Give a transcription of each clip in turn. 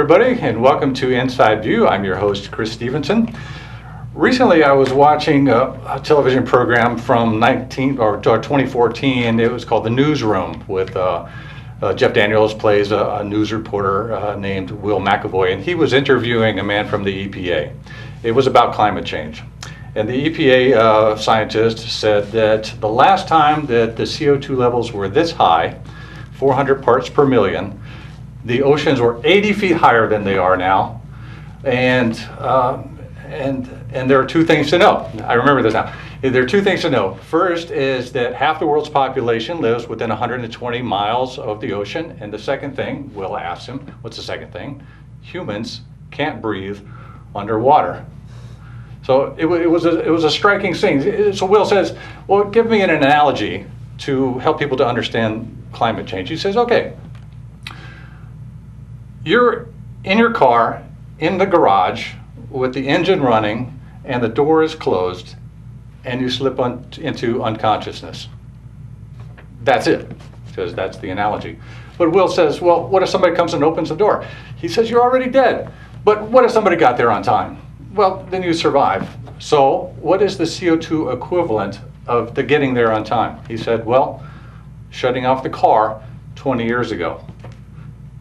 everybody, and welcome to Inside View. I'm your host, Chris Stevenson. Recently, I was watching a television program from 2014. It was called The Newsroom with Jeff Daniels plays a news reporter named Will McAvoy, and he was interviewing a man from the EPA. It was about climate change. And the EPA scientist said that the last time that the CO2 levels were this high, 400 parts per million, the oceans were 80 feet higher than they are now, and there are two things to know. I remember this now. There are two things to know. First is that half the world's population lives within 120 miles of the ocean, and the second thing, Will asked him, what's the second thing? Humans can't breathe underwater. So it was a striking scene. So Will says, well, give me an analogy to help people to understand climate change. He says, okay, you're in your car, in the garage, with the engine running, and the door is closed, and you slip into unconsciousness. That's it, because that's the analogy. But Will says, well, what if somebody comes and opens the door? He says, you're already dead. But what if somebody got there on time? Well, then you survive. So what is the CO2 equivalent of the getting there on time? He said, well, shutting off the car 20 years ago.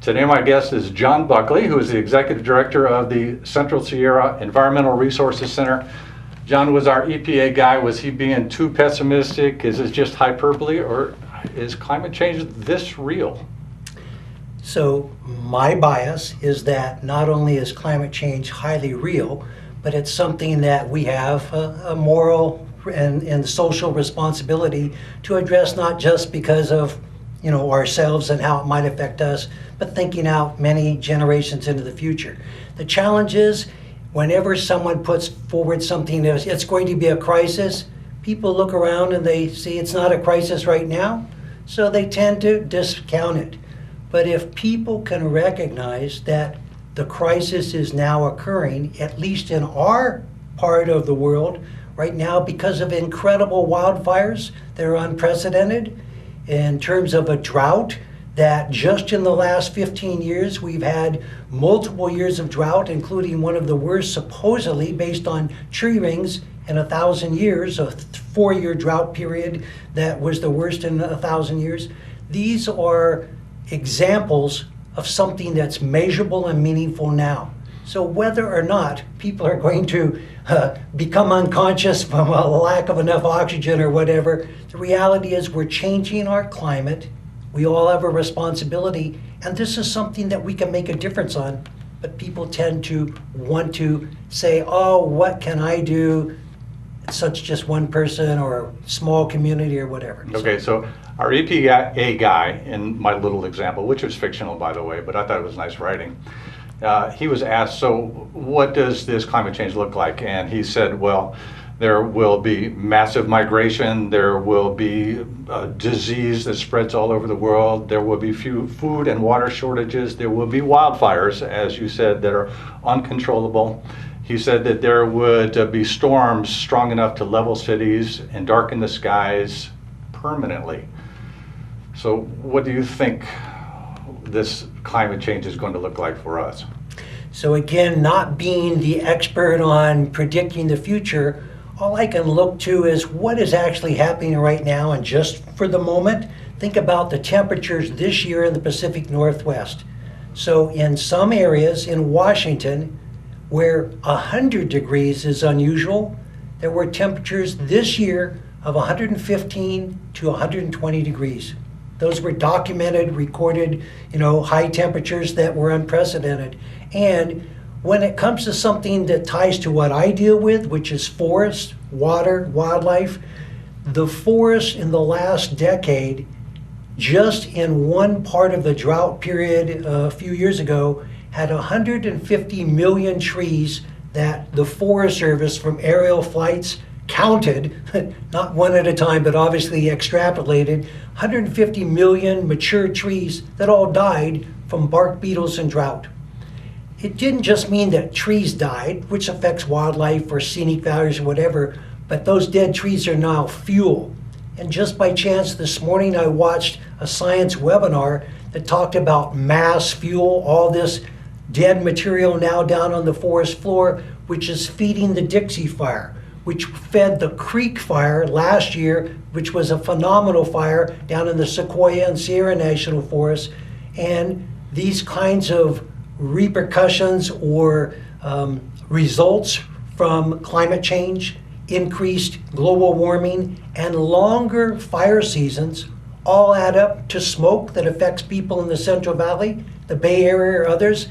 Today my guest is John Buckley, who is the Executive Director of the Central Sierra Environmental Resources Center. John was our EPA guy. Was he being too pessimistic? Is it just hyperbole, or is climate change this real? So my bias is that not only is climate change highly real, but it's something that we have a moral and social responsibility to address, not just because of ourselves and how it might affect us, but thinking out many generations into the future. The challenge is, whenever someone puts forward something that it's going to be a crisis, people look around and they see it's not a crisis right now, so they tend to discount it. But if people can recognize that the crisis is now occurring, at least in our part of the world right now, because of incredible wildfires that are unprecedented, in terms of a drought that just in the last 15 years, we've had multiple years of drought, including one of the worst, supposedly, based on tree rings in 1,000 years, a 4-year drought period that was the worst in 1,000 years. These are examples of something that's measurable and meaningful now. So whether or not people are going to become unconscious from a lack of enough oxygen or whatever, the reality is we're changing our climate. We all have a responsibility, and this is something that we can make a difference on, but people tend to want to say, oh, what can I do? It's such just one person or a small community or whatever. Okay, so our EPA guy, in my little example, which was fictional, by the way, but I thought it was nice writing, he was asked, so what does this climate change look like? And he said, well, there will be massive migration, there will be disease that spreads all over the world, there will be food and water shortages, there will be wildfires, as you said, that are uncontrollable. He said that there would be storms strong enough to level cities and darken the skies permanently. So what do you think this climate change is going to look like for us? So again, not being the expert on predicting the future, all I can look to is what is actually happening right now, and just for the moment, think about the temperatures this year in the Pacific Northwest. So in some areas in Washington, where 100 degrees is unusual, there were temperatures this year of 115 to 120 degrees. Those were documented, recorded, high temperatures that were unprecedented. And when it comes to something that ties to what I deal with, which is forests, water, wildlife, the forest in the last decade, just in one part of the drought period a few years ago, had 150 million trees that the Forest Service from aerial flights counted, not one at a time, but obviously extrapolated, 150 million mature trees that all died from bark beetles and drought. It didn't just mean that trees died, which affects wildlife or scenic values or whatever, but those dead trees are now fuel. And just by chance this morning I watched a science webinar that talked about mass fuel, all this dead material now down on the forest floor, which is feeding the Dixie Fire, which fed the Creek Fire last year, which was a phenomenal fire down in the Sequoia and Sierra National Forest. And these kinds of repercussions or results from climate change, increased global warming, and longer fire seasons all add up to smoke that affects people in the Central Valley, the Bay Area, or others.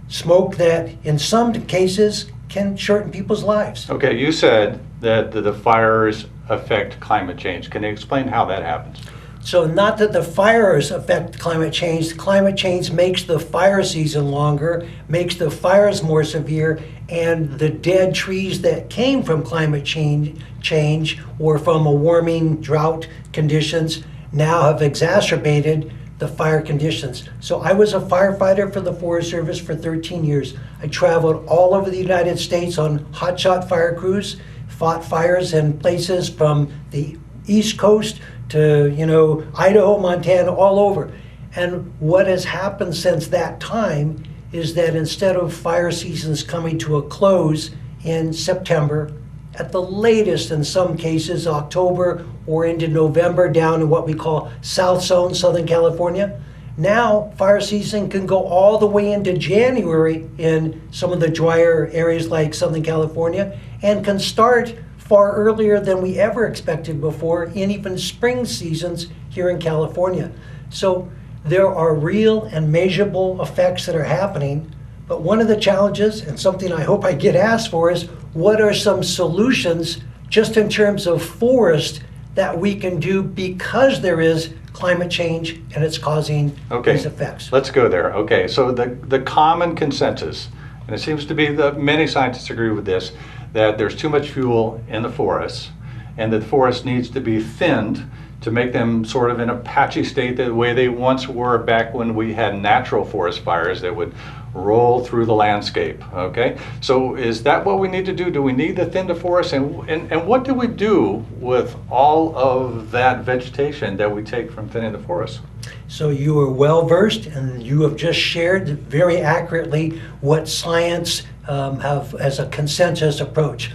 Smoke that in some cases can shorten people's lives. Okay, you said that the fires affect climate change. Can you explain how that happens? So not that the fires affect climate change makes the fire season longer, makes the fires more severe, and the dead trees that came from climate change or from a warming drought conditions now have exacerbated the fire conditions. So I was a firefighter for the Forest Service for 13 years. I traveled all over the United States on hotshot fire crews, fought fires in places from the East Coast to, Idaho, Montana, all over. And what has happened since that time is that instead of fire seasons coming to a close in September, at the latest in some cases, October or into November down in what we call South Zone, Southern California, now fire season can go all the way into January in some of the drier areas like Southern California and can start far earlier than we ever expected before in even spring seasons here in California. So there are real and measurable effects that are happening, but one of the challenges, and something I hope I get asked for, is what are some solutions just in terms of forest that we can do because there is climate change and it's causing these effects. Let's go there. Okay, so the common consensus, and it seems to be that many scientists agree with this, that there's too much fuel in the forests and that the forest needs to be thinned to make them sort of in a patchy state the way they once were back when we had natural forest fires that would roll through the landscape. Okay, so is that what we need to do? Do we need to thin the forest? And what do we do with all of that vegetation that we take from thinning the forest? So you are well versed, and you have just shared very accurately what science have as a consensus approach.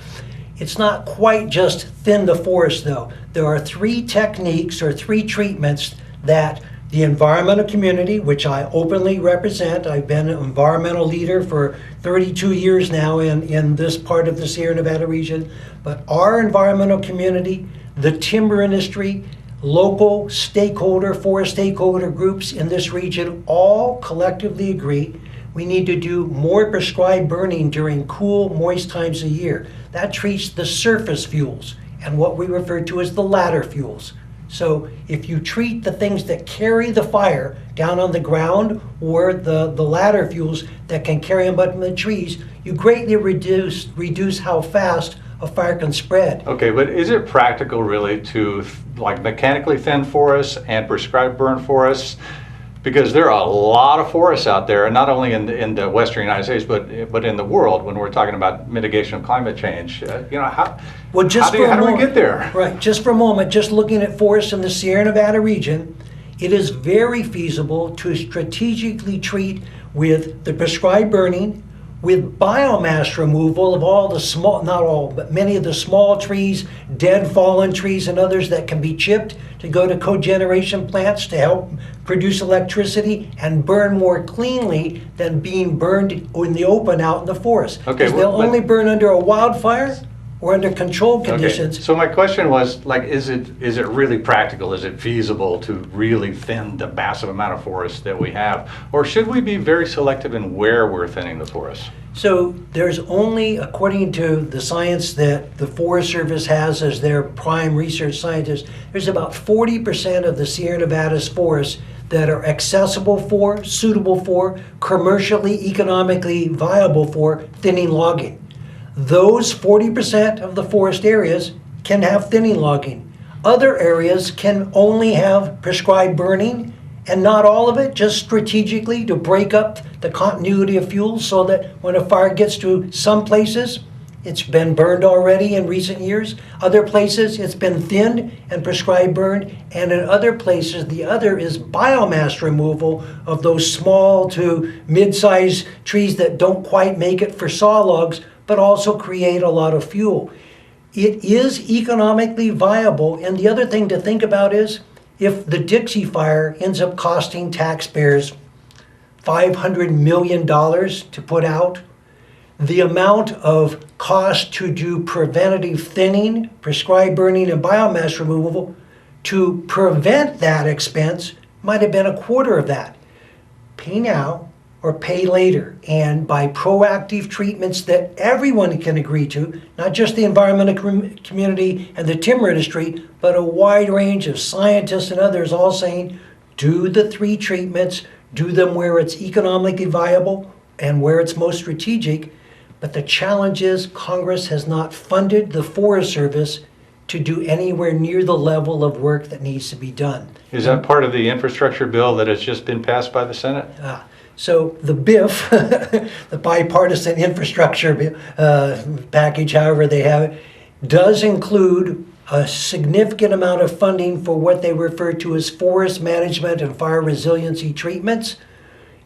It's not quite just thin the forest, though. There are three techniques or three treatments that the environmental community, which I openly represent. I've been an environmental leader for 32 years now in this part of the Sierra Nevada region. But our environmental community, the timber industry, local stakeholder, forest stakeholder groups in this region all collectively agree we need to do more prescribed burning during cool, moist times of year. That treats the surface fuels and what we refer to as the ladder fuels. So if you treat the things that carry the fire down on the ground or the ladder fuels that can carry them up in the trees, you greatly reduce how fast a fire can spread. Okay, but is it practical really to like mechanically thin forests and prescribed burn forests? Because there are a lot of forests out there, and not only in the Western United States, but in the world when we're talking about mitigation of climate change. How do we get there? Right, just for a moment, just looking at forests in the Sierra Nevada region, it is very feasible to strategically treat with the prescribed burning, with biomass removal of all the small, not all, but many of the small trees, dead fallen trees and others that can be chipped to go to cogeneration plants to help produce electricity and burn more cleanly than being burned in the open out in the forest. Okay, Because they'll only burn under a wildfire or under controlled conditions. Okay. So my question was, like, is it really practical? Is it feasible to really thin the massive amount of forest that we have? Or should we be very selective in where we're thinning the forest? So there's only, according to the science that the Forest Service has as their prime research scientist, there's about 40% of the Sierra Nevada's forests that are accessible for, suitable for, commercially, economically viable for thinning logging. Those 40% of the forest areas can have thinning logging. Other areas can only have prescribed burning, and not all of it, just strategically to break up the continuity of fuels so that when a fire gets to some places, it's been burned already in recent years. Other places, it's been thinned and prescribed burned. And in other places, the other is biomass removal of those small to mid-sized trees that don't quite make it for saw logs, but also create a lot of fuel. It is economically viable. And the other thing to think about is, if the Dixie Fire ends up costing taxpayers $500 million to put out, the amount of cost to do preventative thinning, prescribed burning, and biomass removal to prevent that expense might have been a quarter of that. Pay now or pay later. And by proactive treatments that everyone can agree to, not just the environmental community and the timber industry, but a wide range of scientists and others all saying, do the 3 treatments, do them where it's economically viable and where it's most strategic. But the challenge is Congress has not funded the Forest Service to do anywhere near the level of work that needs to be done. Is that part of the infrastructure bill that has just been passed by the Senate? So the BIF, the bipartisan infrastructure package, however they have it, does include a significant amount of funding for what they refer to as forest management and fire resiliency treatments.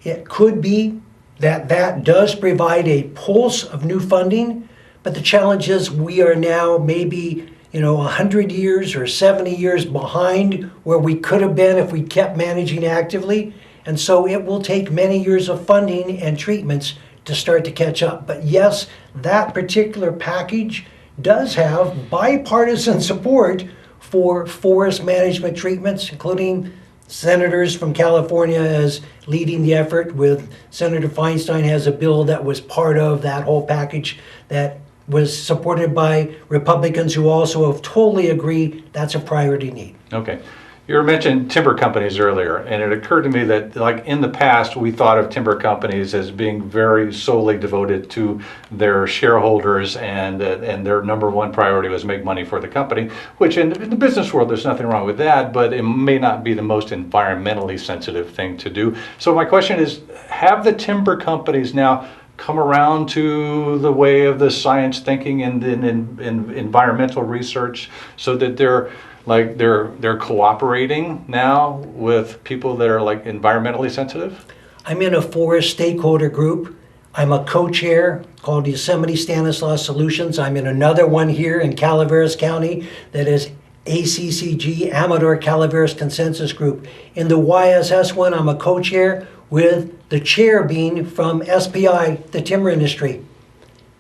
It could be that that does provide a pulse of new funding, but the challenge is we are now maybe 100 years or 70 years behind where we could have been if we kept managing actively. And so it will take many years of funding and treatments to start to catch up. But yes, that particular package does have bipartisan support for forest management treatments, including senators from California as leading the effort, with Senator Feinstein has a bill that was part of that whole package that was supported by Republicans who also have totally agreed that's a priority need. Okay. You were mentioning timber companies earlier, and it occurred to me that, like in the past, we thought of timber companies as being very solely devoted to their shareholders, and their number one priority was make money for the company, which in the business world, there's nothing wrong with that, but it may not be the most environmentally sensitive thing to do. So my question is, have the timber companies now come around to the way of the science thinking and environmental research so that they're cooperating now with people that are like environmentally sensitive? I'm in a forest stakeholder group. I'm a co-chair called Yosemite Stanislaus Solutions. I'm in another one here in Calaveras County that is ACCG, Amador Calaveras Consensus Group. In the YSS one, I'm a co-chair with the chair being from SPI, the timber industry.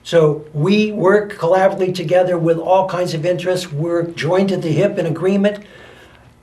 So we work collaboratively together with all kinds of interests. We're joined at the hip in agreement.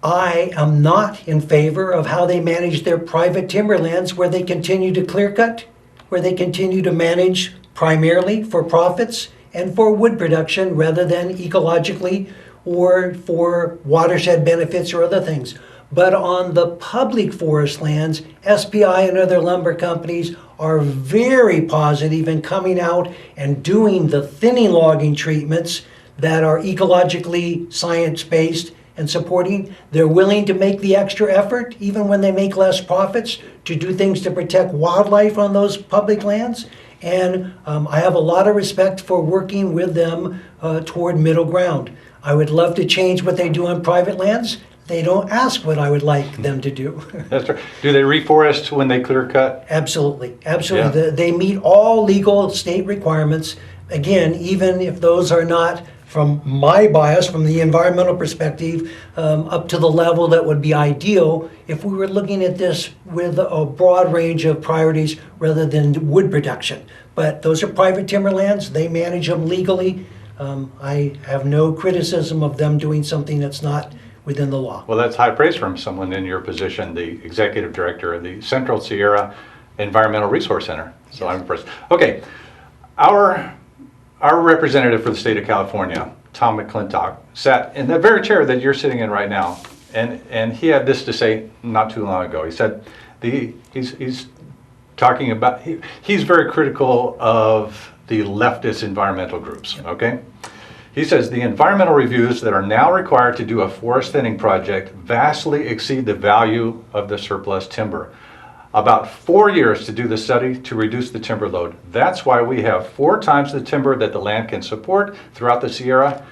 I am not in favor of how they manage their private timberlands, where they continue to clear cut, where they continue to manage primarily for profits and for wood production rather than ecologically or for watershed benefits or other things. But on the public forest lands, SPI and other lumber companies are very positive in coming out and doing the thinning logging treatments that are ecologically science-based and supporting. They're willing to make the extra effort, even when they make less profits, to do things to protect wildlife on those public lands. And I have a lot of respect for working with them toward middle ground. I would love to change what they do on private lands. They don't ask what I would like them to do. That's right. Do they reforest when they clear cut? Absolutely, absolutely. Yeah. They meet all legal state requirements. Again, even if those are not, from my bias, from the environmental perspective, up to the level that would be ideal if we were looking at this with a broad range of priorities rather than wood production. But those are private timberlands. They manage them legally. I have no criticism of them doing something that's not within the law. Well, that's high praise from someone in your position, the executive director of the Central Sierra Environmental Resource Center. So yes. I'm impressed. Okay, our representative for the state of California, Tom McClintock, sat in that very chair that you're sitting in right now, and he had this to say not too long ago. He said he's talking about, he's very critical of the leftist environmental groups. Yep. Okay. He says the environmental reviews that are now required to do a forest thinning project vastly exceed the value of the surplus timber. about 4 years to do the study to reduce the timber load. That's why we have 4 times the timber that the land can support throughout the Sierra,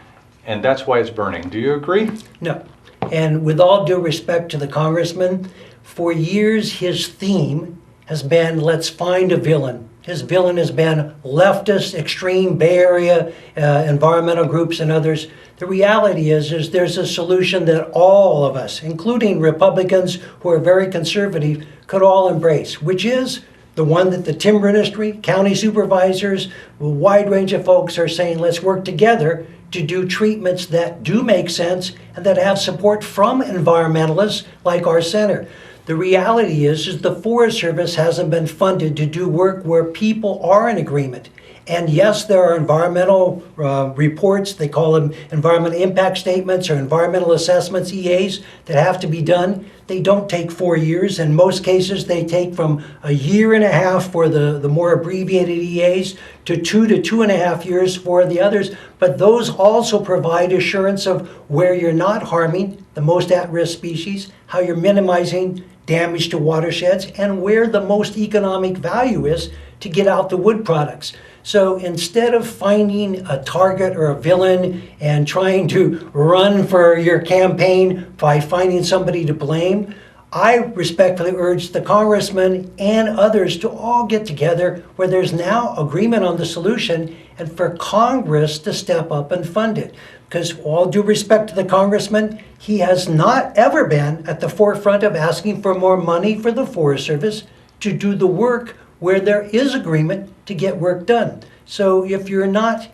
and that's why it's burning. Do you agree? No. And with all due respect to the congressman, for years his theme has been, let's find a villain. His villain has been leftist, extreme Bay Area environmental groups and others. The reality is there's a solution that all of us, including Republicans who are very conservative, could all embrace, which is the one that the timber industry, county supervisors, a wide range of folks are saying, let's work together to do treatments that do make sense and that have support from environmentalists like our center. The reality is the Forest Service hasn't been funded to do work where people are in agreement. And yes, there are environmental reports, they call them environmental impact statements or environmental assessments, EAs, that have to be done. They don't take 4 years. In most cases, they take from a year and a half for the more abbreviated EAs to 2 to 2.5 years for the others. But those also provide assurance of where you're not harming the most at-risk species, how you're minimizing damage to watersheds, and where the most economic value is to get out the wood products. So instead of finding a target or a villain and trying to run for your campaign by finding somebody to blame, I respectfully urge the congressman and others to all get together where there's now agreement on the solution and for Congress to step up and fund it. Because all due respect to the congressman, he has not ever been at the forefront of asking for more money for the Forest Service to do the work where there is agreement to get work done. So if you're not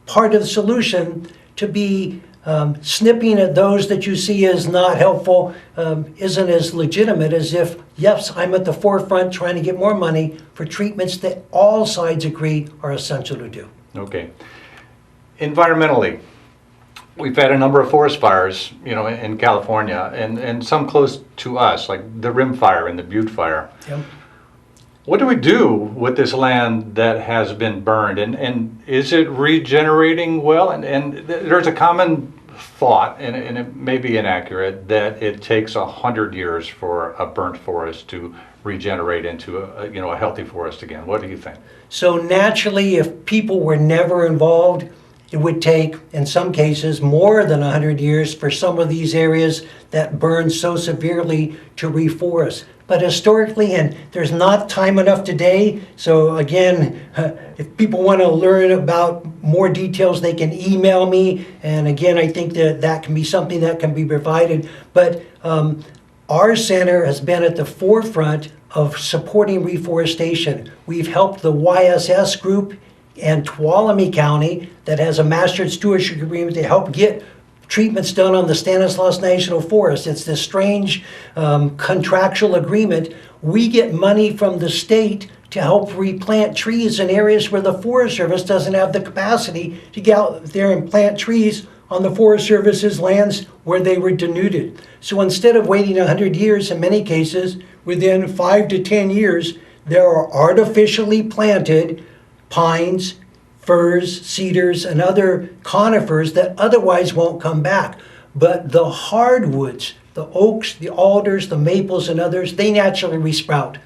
part of the solution, to be snipping at those that you see as not helpful isn't as legitimate as if, yes, I'm at the forefront trying to get more money for treatments that all sides agree are essential to do. Okay. Environmentally, we've had a number of forest fires, in California, and some close to us, like the Rim Fire and the Butte Fire. Yep. What do we do with this land that has been burned, and is it regenerating well? And there's a common thought, and it may be inaccurate, that it takes 100 years for a burnt forest to regenerate into a healthy forest again. What do you think? So naturally, if people were never involved, it would take, in some cases, more than 100 years for some of these areas that burn so severely to reforest. But historically, and there's not time enough today, so again, if people want to learn about more details, they can email me. And again, I think that can be something that can be provided. But our center has been at the forefront of supporting reforestation. We've helped the YSS group and Tuolumne County that has a master stewardship agreement to help get treatments done on the Stanislaus National Forest. It's this strange contractual agreement. We get money from the state to help replant trees in areas where the Forest Service doesn't have the capacity to get out there and plant trees on the Forest Service's lands where they were denuded. So instead of waiting 100 years, in many cases, within 5 to 10 years, there are artificially planted pines, firs, cedars, and other conifers that otherwise won't come back. But the hardwoods, the oaks, the alders, the maples, and others, they naturally resprout.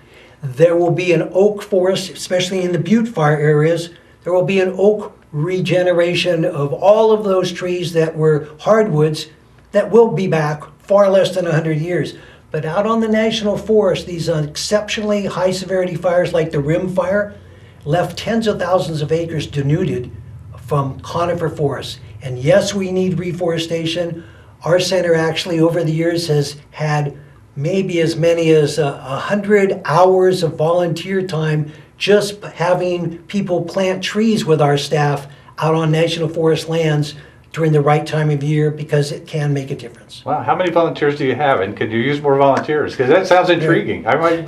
There will be an oak forest, especially in the Butte Fire areas. There will be an oak regeneration of all of those trees that were hardwoods that will be back far less than 100 years. But out on the National Forest, these exceptionally high severity fires like the Rim Fire left tens of thousands of acres denuded from conifer forests. And yes, we need reforestation. Our center actually over the years has had maybe as many as 100 hours of volunteer time just having people plant trees with our staff out on National Forest lands during the right time of year, because it can make a difference. Wow, how many volunteers do you have, and could you use more volunteers? Because that sounds intriguing. I might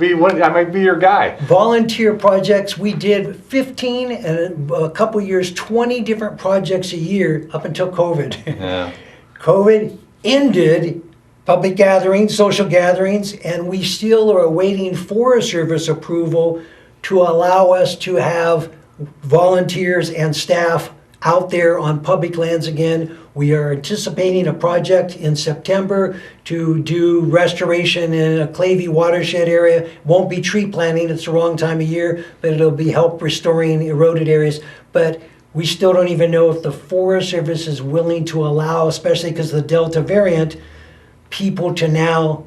be your guy. Volunteer projects, we did 15 and a couple years, 20 different projects a year up until COVID. Yeah. COVID ended public gatherings, social gatherings, and we still are awaiting Forest Service approval to allow us to have volunteers and staff out there on public lands again. We are anticipating a project in September to do restoration in a Clavey watershed area. Won't be tree planting, it's the wrong time of year, but it'll be help restoring eroded areas. But we still don't even know if the Forest Service is willing to allow, especially because of the Delta variant, people to now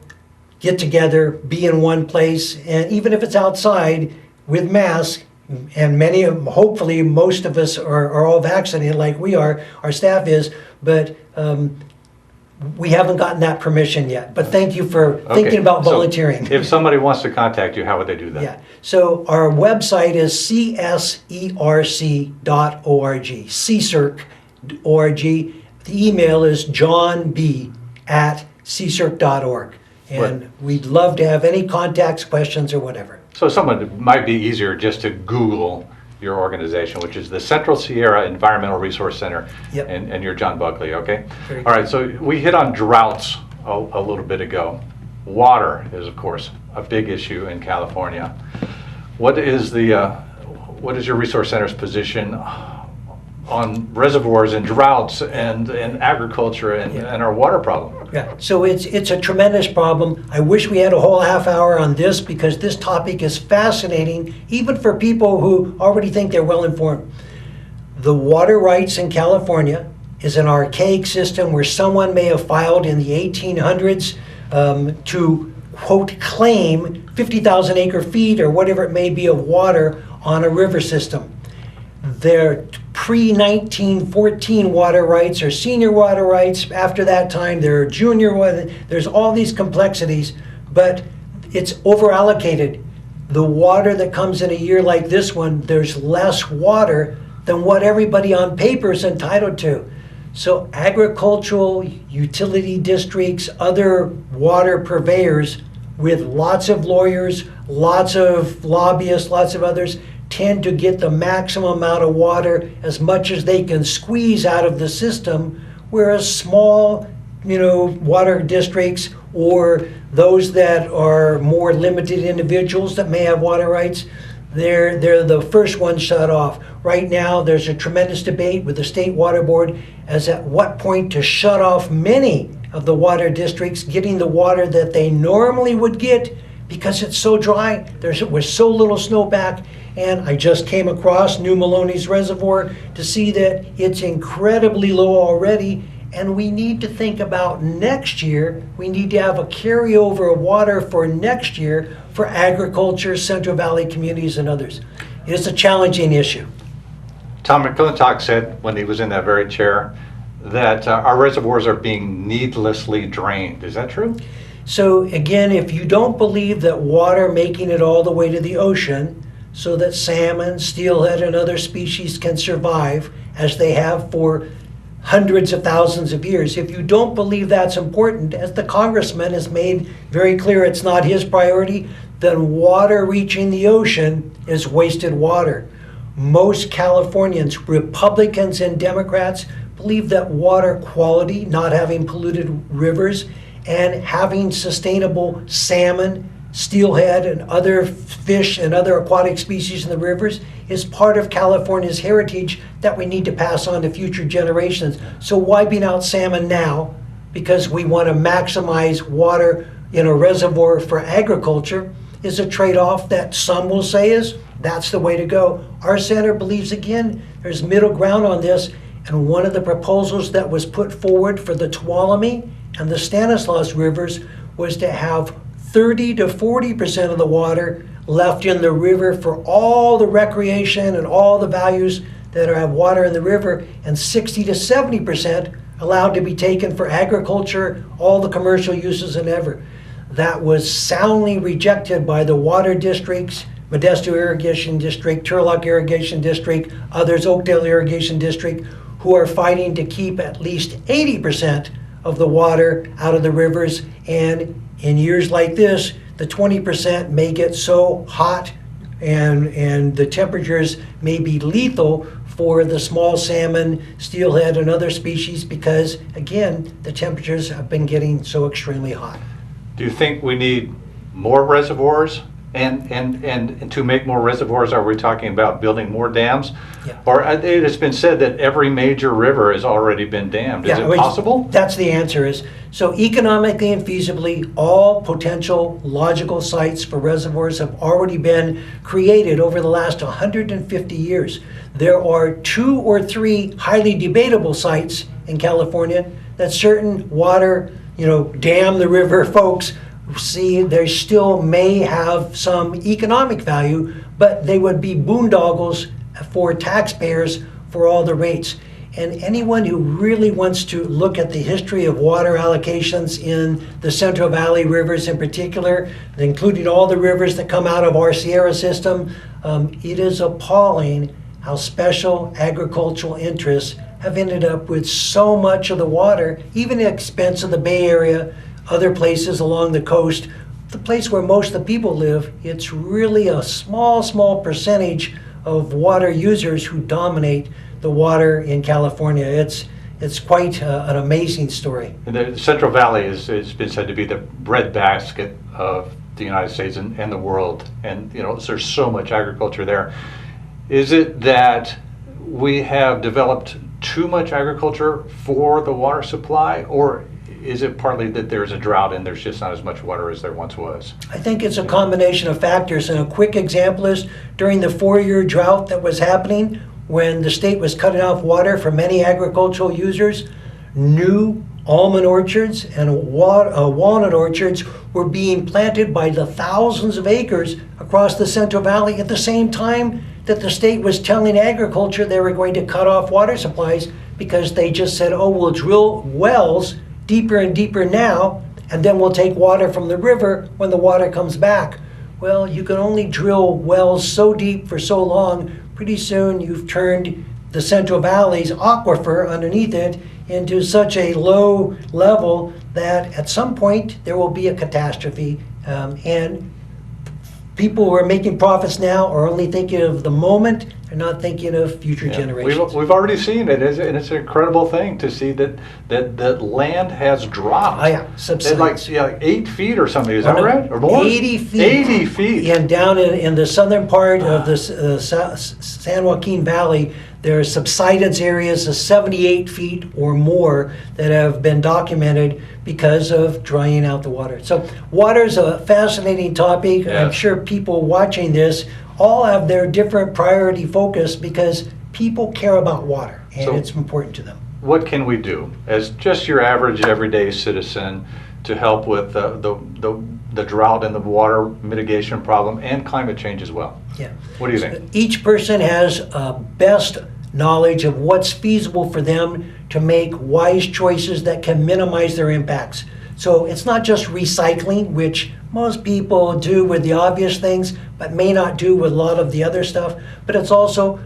get together, be in one place, and even if it's outside with masks, and many of, hopefully most of us are all vaccinated like we are, our staff is, but we haven't gotten that permission yet. But thank you for thinking about so volunteering. if somebody wants to contact you, how would they do that? Yeah, so our website is CSERC.org, CSERC.org. The email is johnb@CSERC.org. And we'd love to have any contacts, questions, or whatever. So someone, it might be easier just to Google your organization, which is the Central Sierra Environmental Resource Center. Yep. And you're John Buckley, okay? Very All right, so we hit on droughts a little bit ago. Water is, of course, a big issue in California. What is your resource center's position on reservoirs and droughts and agriculture and our water problem? Yeah, so it's a tremendous problem. I wish we had a whole half hour on this because this topic is fascinating, even for people who already think they're well informed. The water rights in California is an archaic system where someone may have filed in the 1800s to, quote, claim 50,000 acre feet or whatever it may be of water on a river system. Their pre-1914 water rights or senior water rights. After that time, there are junior water. There's all these complexities, but it's over-allocated. The water that comes in a year like this one, there's less water than what everybody on paper is entitled to. So agricultural, utility districts, other water purveyors with lots of lawyers, lots of lobbyists, lots of others, tend to get the maximum amount of water as much as they can squeeze out of the system, whereas small, water districts or those that are more limited individuals that may have water rights, they're the first ones shut off. Right now, there's a tremendous debate with the State Water Board as at what point to shut off many of the water districts getting the water that they normally would get because it's so dry. There was so little snowpack. And I just came across New Maloney's Reservoir to see that it's incredibly low already. And we need to think about next year. We need to have a carryover of water for next year for agriculture, Central Valley communities, and others. It's a challenging issue. Tom McClintock said when he was in that very chair that our reservoirs are being needlessly drained. Is that true? So again, if you don't believe that water making it all the way to the ocean so that salmon, steelhead, and other species can survive as they have for hundreds of thousands of years. If you don't believe that's important, as the congressman has made very clear it's not his priority, then water reaching the ocean is wasted water. Most Californians, Republicans and Democrats, believe that water quality, not having polluted rivers, and having sustainable salmon, steelhead, and other fish and other aquatic species in the rivers is part of California's heritage that we need to pass on to future generations. So wiping out salmon now because we want to maximize water in a reservoir for agriculture is a trade-off that some will say is that's the way to go. Our center believes, again, there's middle ground on this, and one of the proposals that was put forward for the Tuolumne and the Stanislaus rivers was to have 30 to 40% of the water left in the river for all the recreation and all the values that have water in the river, and 60 to 70% allowed to be taken for agriculture, all the commercial uses and ever. That was soundly rejected by the water districts, Modesto Irrigation District, Turlock Irrigation District, others, Oakdale Irrigation District, who are fighting to keep at least 80% of the water out of the rivers. And in years like this, the 20% may get so hot and the temperatures may be lethal for the small salmon, steelhead, and other species because, again, the temperatures have been getting so extremely hot. Do you think we need more reservoirs And to make more reservoirs, are we talking about building more dams? Yeah. Or it has been said that every major river has already been dammed. Is it possible? That's the answer is, so economically and feasibly, all potential logical sites for reservoirs have already been created over the last 150 years. There are 2 or 3 highly debatable sites in California that certain water, dam the river folks see they still may have some economic value, but they would be boondoggles for taxpayers for all the rates. And anyone who really wants to look at the history of water allocations in the Central Valley rivers in particular, including all the rivers that come out of our Sierra system, it is appalling how special agricultural interests have ended up with so much of the water, even at the expense of the Bay Area, other places along the coast, the place where most of the people live. It's really a small percentage of water users who dominate the water in California. It's quite an amazing story. And the Central Valley has been said to be the breadbasket of the United States and the world. And there's so much agriculture there. Is it that we have developed too much agriculture for the water supply, or is it partly that there's a drought and there's just not as much water as there once was? I think it's a combination of factors. And a quick example is during the 4-year drought that was happening, when the state was cutting off water for many agricultural users, new almond orchards and walnut orchards were being planted by the thousands of acres across the Central Valley at the same time that the state was telling agriculture they were going to cut off water supplies, because they just said, oh, we'll drill wells deeper and deeper now, and then we'll take water from the river when the water comes back. Well, you can only drill wells so deep for so long. Pretty soon you've turned the Central Valley's aquifer underneath it into such a low level that at some point there will be a catastrophe. And people who are making profits now are only thinking of the moment. They're not thinking of future generations. We've already seen it, and it's an incredible thing to see that land has dropped. Oh yeah, subsides. Like 8 feet or something, is that right? Or more? 80 feet. 80 feet. And down in the southern part of the San Joaquin Valley, there are subsidence areas of 78 feet or more that have been documented because of drying out the water. So water is a fascinating topic. Yes. I'm sure people watching this all have their different priority focus, because people care about water and it's important to them. What can we do as just your average everyday citizen to help with the drought and the water mitigation problem and climate change as well? Yeah. What do you think? Each person has best knowledge of what's feasible for them to make wise choices that can minimize their impacts. So it's not just recycling, which most people do with the obvious things, but may not do with a lot of the other stuff. But it's also,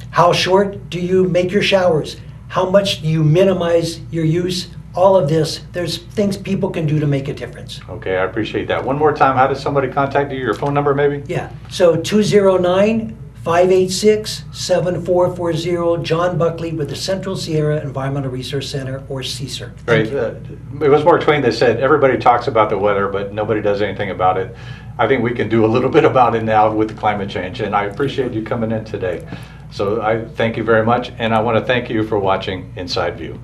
how short do you make your showers? How much do you minimize your use? All of this, there's things people can do to make a difference. Okay, I appreciate that. One more time, how does somebody contact you? Your phone number maybe? Yeah, so 209-586-7440, John Buckley with the Central Sierra Environmental Resource Center, or CSERC. Right. It was Mark Twain that said, everybody talks about the weather, but nobody does anything about it. I think we can do a little bit about it now with the climate change, and I appreciate you coming in today. So I thank you very much, and I want to thank you for watching Inside View.